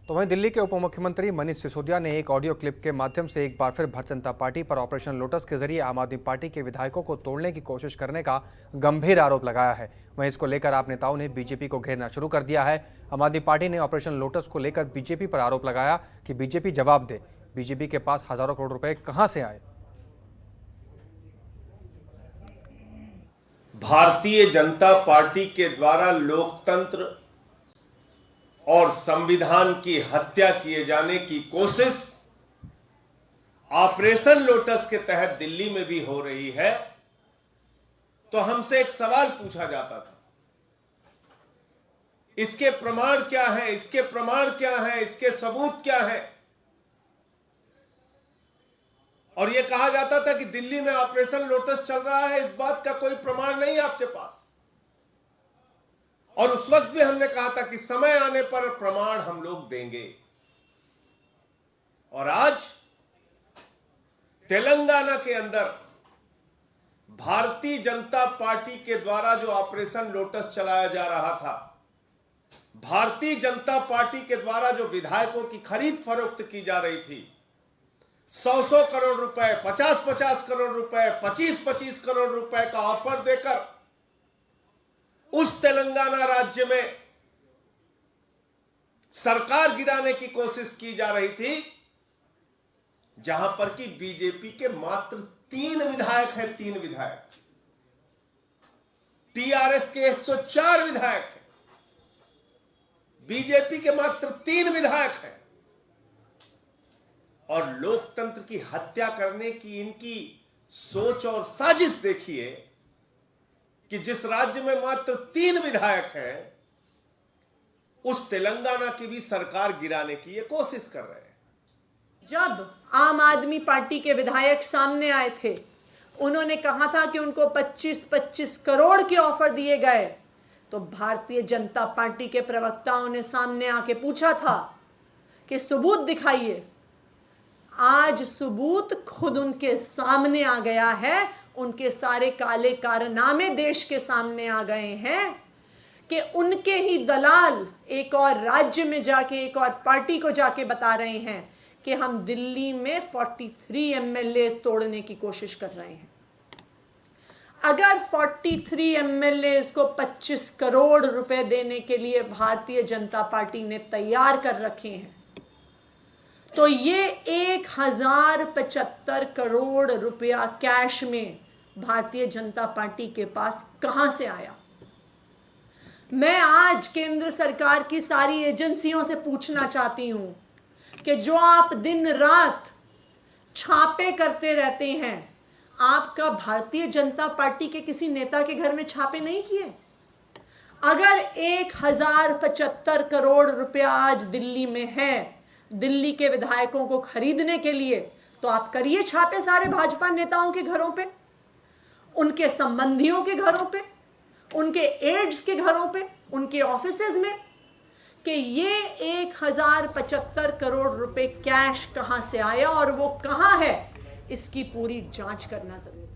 तो वहीं दिल्ली के उप मुख्यमंत्री मनीष सिसोदिया ने एक ऑडियो क्लिप के माध्यम से एक बार फिर भारतीय जनता पार्टी पर ऑपरेशन लोटस के जरिए आम आदमी पार्टी के विधायकों को तोड़ने की कोशिश करने का गंभीर आरोप लगाया है। वहीं इसको लेकर आप नेताओं ने बीजेपी को घेरना शुरू कर दिया है। आम आदमी पार्टी ने ऑपरेशन लोटस को लेकर बीजेपी पर आरोप लगाया कि बीजेपी जवाब दे, बीजेपी के पास हजारों करोड़ रुपए कहां से आए। भारतीय जनता पार्टी के द्वारा लोकतंत्र और संविधान की हत्या किए जाने की कोशिश ऑपरेशन लोटस के तहत दिल्ली में भी हो रही है, तो हमसे एक सवाल पूछा जाता था, इसके प्रमाण क्या है, इसके प्रमाण क्या है, इसके सबूत क्या है। और यह कहा जाता था कि दिल्ली में ऑपरेशन लोटस चल रहा है, इस बात का कोई प्रमाण नहीं है आपके पास। और उस वक्त भी हमने कहा था कि समय आने पर प्रमाण हम लोग देंगे। और आज तेलंगाना के अंदर भारतीय जनता पार्टी के द्वारा जो ऑपरेशन लोटस चलाया जा रहा था, भारतीय जनता पार्टी के द्वारा जो विधायकों की खरीद फरोख्त की जा रही थी, 100 करोड़ रुपए, 50 करोड़ रुपए, 25 करोड़ रुपए का ऑफर देकर उस तेलंगाना राज्य में सरकार गिराने की कोशिश की जा रही थी, जहां पर कि बीजेपी के मात्र 3 विधायक हैं, 3 विधायक, टीआरएस के 104 विधायक हैं, बीजेपी के मात्र 3 विधायक हैं। और लोकतंत्र की हत्या करने की इनकी सोच और साजिश देखिए कि जिस राज्य में मात्र 3 विधायक हैं, उस तेलंगाना की भी सरकार गिराने की ये कोशिश कर रहे हैं। जब आम आदमी पार्टी के विधायक सामने आए थे, उन्होंने कहा था कि उनको 25 करोड़ के ऑफर दिए गए, तो भारतीय जनता पार्टी के प्रवक्ताओं ने सामने आके पूछा था कि सबूत दिखाइए। आज सबूत खुद उनके सामने आ गया है, उनके सारे काले कारनामे देश के सामने आ गए हैं कि उनके ही दलाल एक और राज्य में जाके, एक और पार्टी को जाके बता रहे हैं कि हम दिल्ली में 43 एमएलए तोड़ने की कोशिश कर रहे हैं। अगर 43 एमएलए को 25 करोड़ रुपए देने के लिए भारतीय जनता पार्टी ने तैयार कर रखे हैं, तो ये 1075 करोड़ रुपया कैश में भारतीय जनता पार्टी के पास कहां से आया। मैं आज केंद्र सरकार की सारी एजेंसियों से पूछना चाहती हूं कि जो आप दिन रात छापे करते रहते हैं, आपका भारतीय जनता पार्टी के किसी नेता के घर में छापे नहीं किए? अगर 1075 करोड़ रुपया आज दिल्ली में है दिल्ली के विधायकों को खरीदने के लिए, तो आप करिए छापे सारे भाजपा नेताओं के घरों पे, उनके संबंधियों के घरों पे, उनके एड्स के घरों पे, उनके ऑफिसेज में, कि ये 1075 करोड़ रुपए कैश कहां से आया और वो कहां है, इसकी पूरी जांच करना जरूरी है।